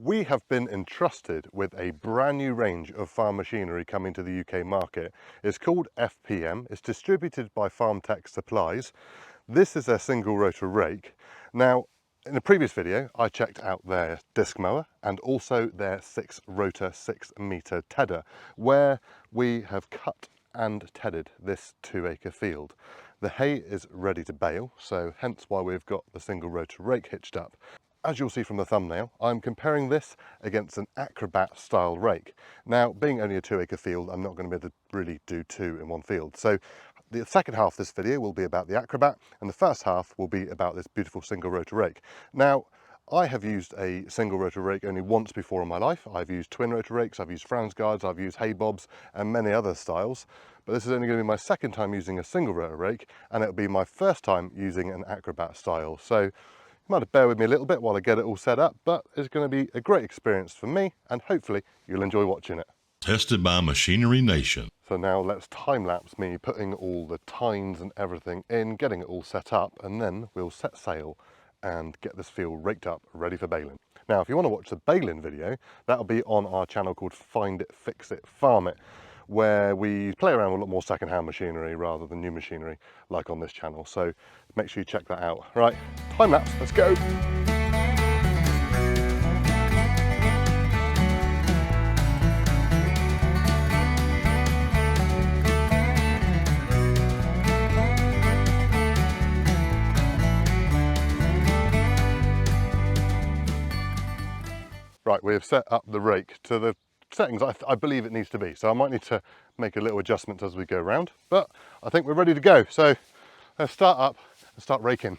We have been entrusted with a brand new range of farm machinery coming to the UK market. It's called FPM, it's distributed by Farm Tech Supplies. This is their single rotor rake. Now, in the previous video, I checked out their disc mower and also their 6 rotor 6 metre tedder, where we have cut and tedded this 2-acre field. The hay is ready to bale, so hence why we've got the single rotor rake hitched up. As you'll see from the thumbnail, I'm comparing this against an acrobat style rake. Now, being only a 2-acre field, I'm not going to be able to really do 2 in one field. So the second half of this video will be about the acrobat, and the first half will be about this beautiful single rotor rake. Now, I have used a single rotor rake only once before in my life. I've used twin rotor rakes, I've used Franz guards, I've used hay bobs and many other styles. But this is only going to be my second time using a single rotor rake, and it'll be my first time using an acrobat style. So you might have to bear with me a little bit while I get it all set up, but it's going to be a great experience for me, and hopefully you'll enjoy watching it. Tested by Machinery Nation. So now let's time-lapse me putting all the tines and everything in, getting it all set up, and then we'll set sail and get this field raked up, ready for baling. Now, if you want to watch the baling video, that'll be on our channel called Find It, Fix It, Farm It, where we play around with a lot more second-hand machinery rather than new machinery like on this channel. So make sure you check that out. Right, time-lapse, let's go. Right, we have set up the rake to the settings I believe it needs to be. So I might need to make a little adjustments as we go around, but I think we're ready to go. So let's start up and start raking.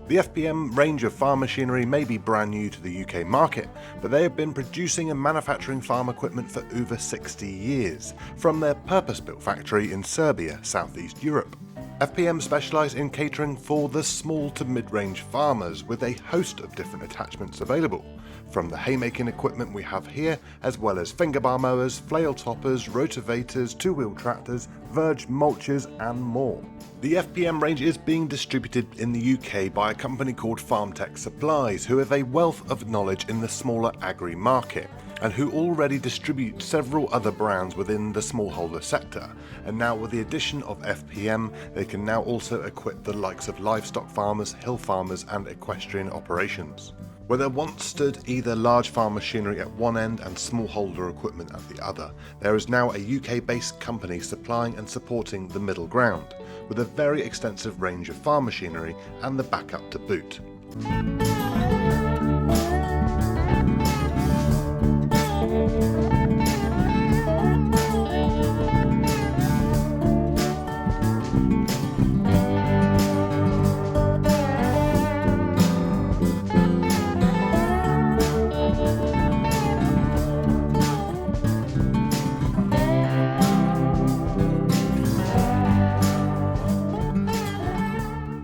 The FPM range of farm machinery may be brand new to the UK market, but they have been producing and manufacturing farm equipment for over 60 years, from their purpose-built factory in Serbia, Southeast Europe. FPM specialise in catering for the small to mid-range farmers with a host of different attachments available, from the haymaking equipment we have here, as well as finger bar mowers, flail toppers, rotavators, two-wheel tractors, verge mulchers and more. The FPM range is being distributed in the UK by a company called Farm Tech Supplies, who have a wealth of knowledge in the smaller agri market, and who already distribute several other brands within the smallholder sector. And now with the addition of FPM, they can now also equip the likes of livestock farmers, hill farmers and equestrian operations. Where there once stood either large farm machinery at one end and smallholder equipment at the other, there is now a UK-based company supplying and supporting the middle ground, with a very extensive range of farm machinery and the backup to boot.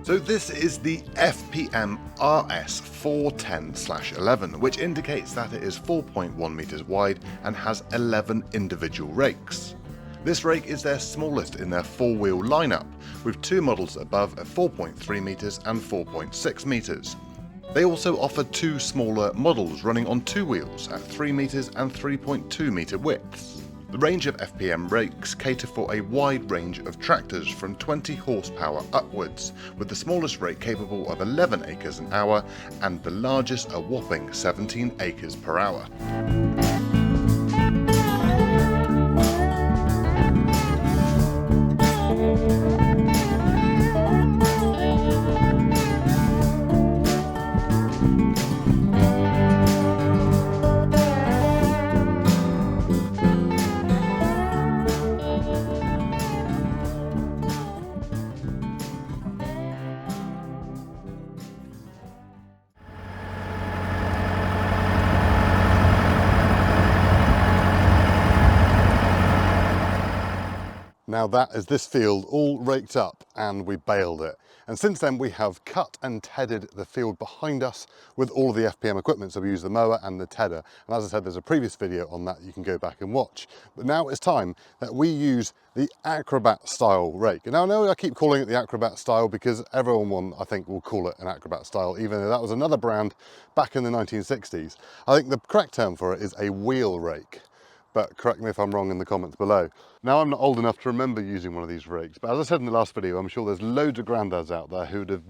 So this is the FPM RS 410/11, which indicates that it is 4.1 metres wide and has 11 individual rakes. This rake is their smallest in their 4-wheel lineup, with 2 models above at 4.3 metres and 4.6 metres. They also offer 2 smaller models running on 2 wheels at 3 metres and 3.2 metre widths. The range of FPM rakes cater for a wide range of tractors from 20 horsepower upwards, with the smallest rake capable of 11 acres an hour and the largest a whopping 17 acres per hour. Now that is this field all raked up and we baled it. And since then we have cut and tedded the field behind us with all of the FPM equipment. So we use the mower and the tedder. And as I said, there's a previous video on that you can go back and watch. But now it's time that we use the acrobat style rake. And I know I keep calling it the acrobat style because everyone, I think, will call it an acrobat style, even though that was another brand back in the 1960s. I think the correct term for it is a wheel rake. But correct me if I'm wrong in the comments below. Now, I'm not old enough to remember using one of these rakes, but as I said in the last video, I'm sure there's loads of granddads out there who'd have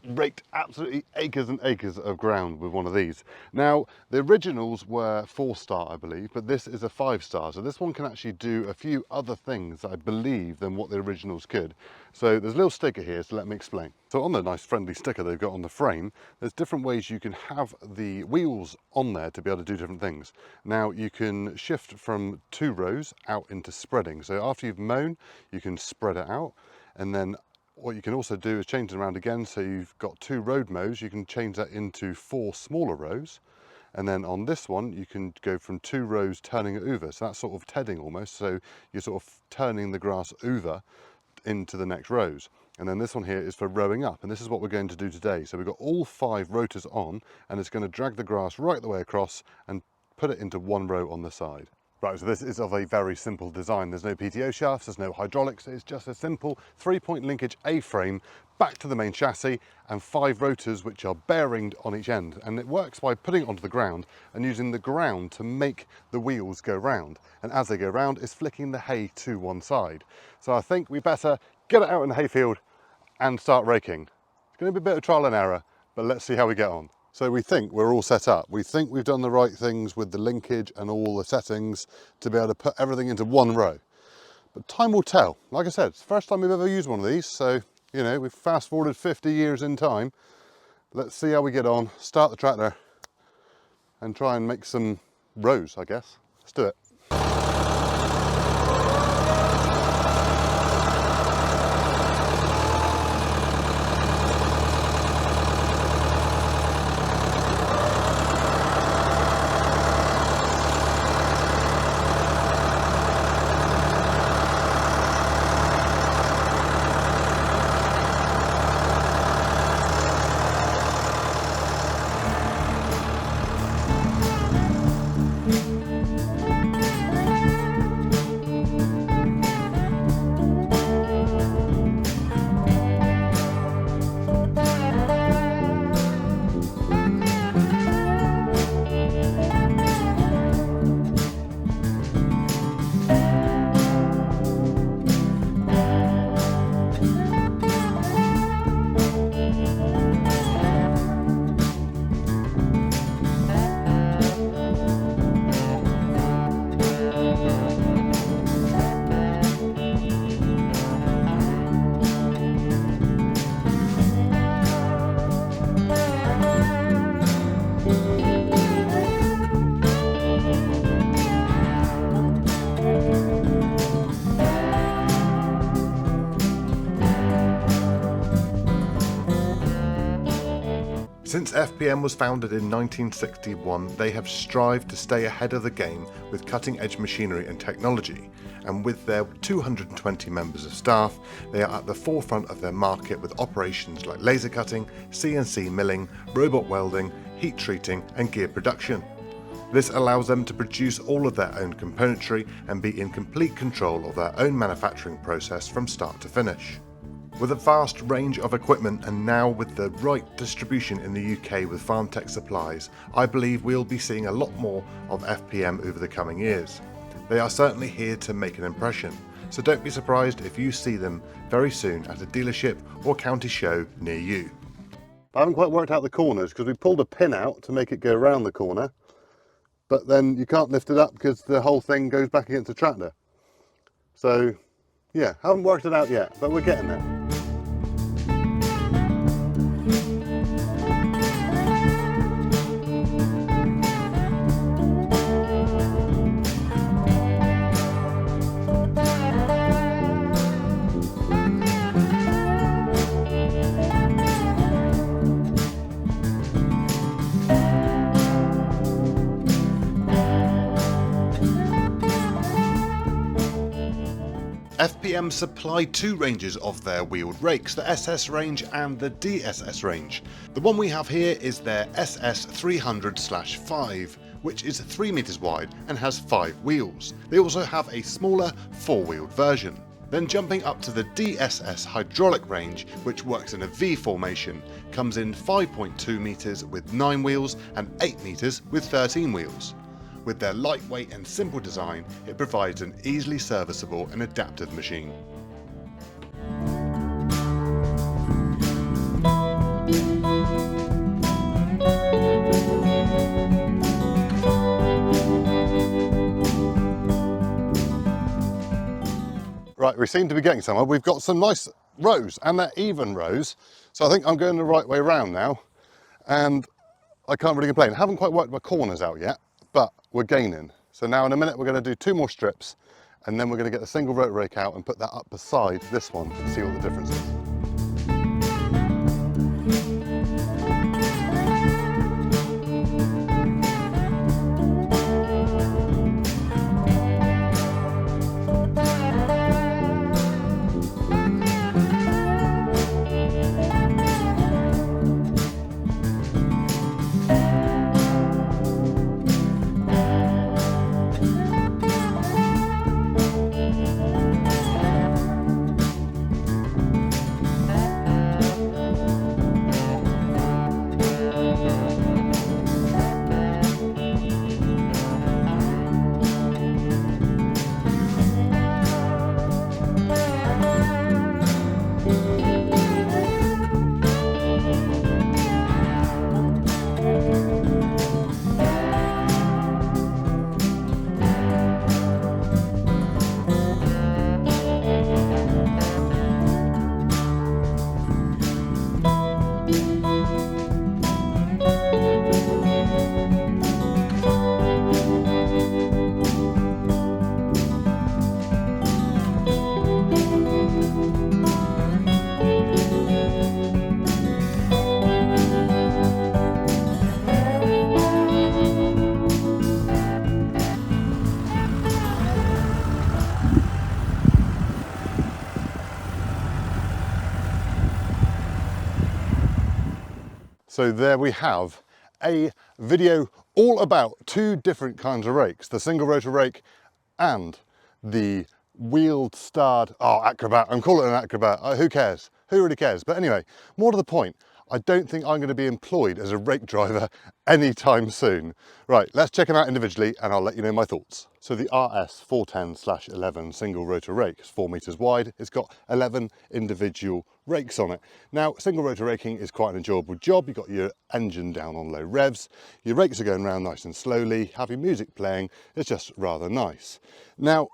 raked absolutely acres and acres of ground with one of these. Now, the originals were 4-star, I believe, but this is a 5-star. So this one can actually do a few other things, I believe, than what the originals could. So there's a little sticker here, so let me explain. So on the nice friendly sticker they've got on the frame, there's different ways you can have the wheels on there to be able to do different things. Now, you can shift from 2 rows out into spreading. So after you've mown, you can spread it out, and then what you can also do is change it around again. So you've got 2 road mows, you can change that into 4 smaller rows. And then on this one, you can go from 2 rows turning it over. So that's sort of tedding almost. So you're sort of turning the grass over into the next rows. And then this one here is for rowing up. And this is what we're going to do today. So we've got all 5 rotors on, and it's going to drag the grass right the way across and put it into 1 row on the side. Right, so this is of a very simple design. There's no PTO shafts, there's no hydraulics. It's just a simple 3-point linkage A-frame back to the main chassis and 5 rotors which are bearinged on each end. And it works by putting it onto the ground and using the ground to make the wheels go round. And as they go round, it's flicking the hay to one side. So I think we better get it out in the hayfield and start raking. It's going to be a bit of trial and error, but let's see how we get on. So we think we're all set up. We think we've done the right things with the linkage and all the settings to be able to put everything into 1 row. But time will tell. Like I said, it's the first time we've ever used one of these. So, you know, we've fast forwarded 50 years in time. Let's see how we get on, start the tractor and try and make some rows, I guess. Let's do it. Since FPM was founded in 1961, they have strived to stay ahead of the game with cutting-edge machinery and technology, and with their 220 members of staff, they are at the forefront of their market with operations like laser cutting, CNC milling, robot welding, heat treating and gear production. This allows them to produce all of their own componentry and be in complete control of their own manufacturing process from start to finish. With a vast range of equipment and now with the right distribution in the UK with farm tech supplies, I believe we'll be seeing a lot more of FPM over the coming years. They are certainly here to make an impression, so don't be surprised if you see them very soon at a dealership or county show near you. I haven't quite worked out the corners because we pulled a pin out to make it go around the corner, but then you can't lift it up because the whole thing goes back against the tractor. So yeah, haven't worked it out yet, but we're getting there. FPM supply two ranges of their wheeled rakes, the SS range and the DSS range. The one we have here is their SS 300/5, which is 3 meters wide and has 5 wheels. They also have a smaller 4-wheeled version. Then jumping up to the DSS hydraulic range, which works in a V formation, comes in 5.2 meters with 9 wheels and 8 meters with 13 wheels. With their lightweight and simple design, it provides an easily serviceable and adaptive machine. Right, we seem to be getting somewhere. We've got some nice rows and they're even rows. So I think I'm going the right way around now and I can't really complain. I haven't quite worked my corners out yet, but we're gaining. So now in a minute we're going to do 2 more strips and then we're going to get the single rotor rake out and put that up beside this one and see what the difference is. So there we have a video all about 2 different kinds of rakes, the single rotor rake and the wheeled starred, acrobat, I'm calling it an acrobat, who cares? Who really cares? But anyway, more to the point, I don't think I'm going to be employed as a rake driver anytime soon. Right, let's check them out individually and I'll let you know my thoughts. So the RS 410/11 single rotor rake is 4 meters wide. It's got 11 individual rakes on it. Now, single rotor raking is quite an enjoyable job. You've got your engine down on low revs. Your rakes are going around nice and slowly. Have your music playing. It's just rather nice. Now,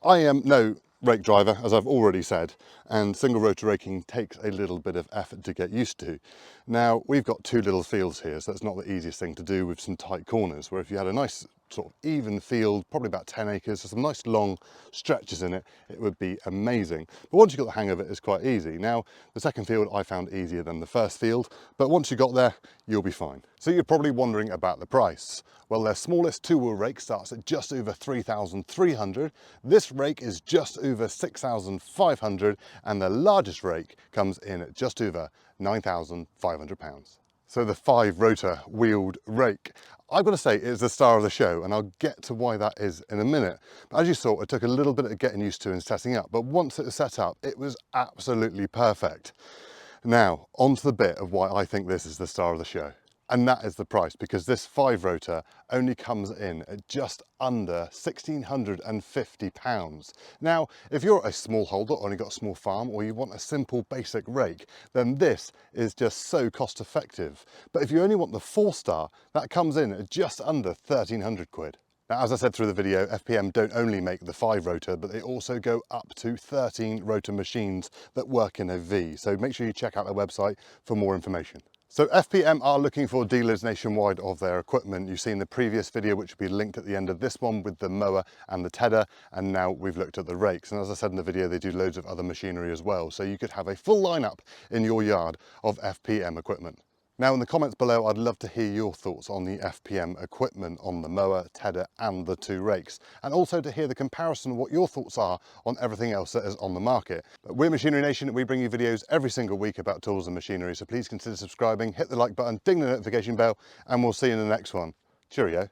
I am no rake driver, as I've already said, and single rotor raking takes a little bit of effort to get used to. Now, we've got 2 little fields here, so that's not the easiest thing to do with some tight corners, where if you had a nice sort of even field, probably about 10 acres, so some nice long stretches in it, it would be amazing. But once you've got the hang of it, it's quite easy. Now, the second field I found easier than the first field, but once you got there, you'll be fine. So you're probably wondering about the price. Well, their smallest 2-wheel rake starts at just over 3,300. This rake is just over 6,500, and the largest rake comes in at just over 9,500 pounds. So the 5-rotor wheeled rake, I've got to say, is the star of the show, and I'll get to why that is in a minute. But as you saw, it took a little bit of getting used to and setting up, but once it was set up, it was absolutely perfect. Now, on to the bit of why I think this is the star of the show. And that is the price, because this 5-rotor only comes in at just under £1,650. Now, if you're a smallholder or only got a small farm, or you want a simple basic rake, then this is just so cost effective. But if you only want the 4-star, that comes in at just under 1,300 quid. Now, as I said through the video, FPM don't only make the 5-rotor, but they also go up to 13 rotor machines that work in a V. So make sure you check out their website for more information. So FPM are looking for dealers nationwide of their equipment. You've seen the previous video, which will be linked at the end of this one, with the mower and the tedder, and now we've looked at the rakes. And as I said in the video, they do loads of other machinery as well. So you could have a full lineup in your yard of FPM equipment. Now in the comments below, I'd love to hear your thoughts on the FPM equipment on the mower, tedder and the two rakes, and also to hear the comparison of what your thoughts are on everything else that is on the market. But we're Machinery Nation, we bring you videos every single week about tools and machinery, so please consider subscribing, hit the like button, ding the notification bell, and we'll see you in the next one. Cheerio.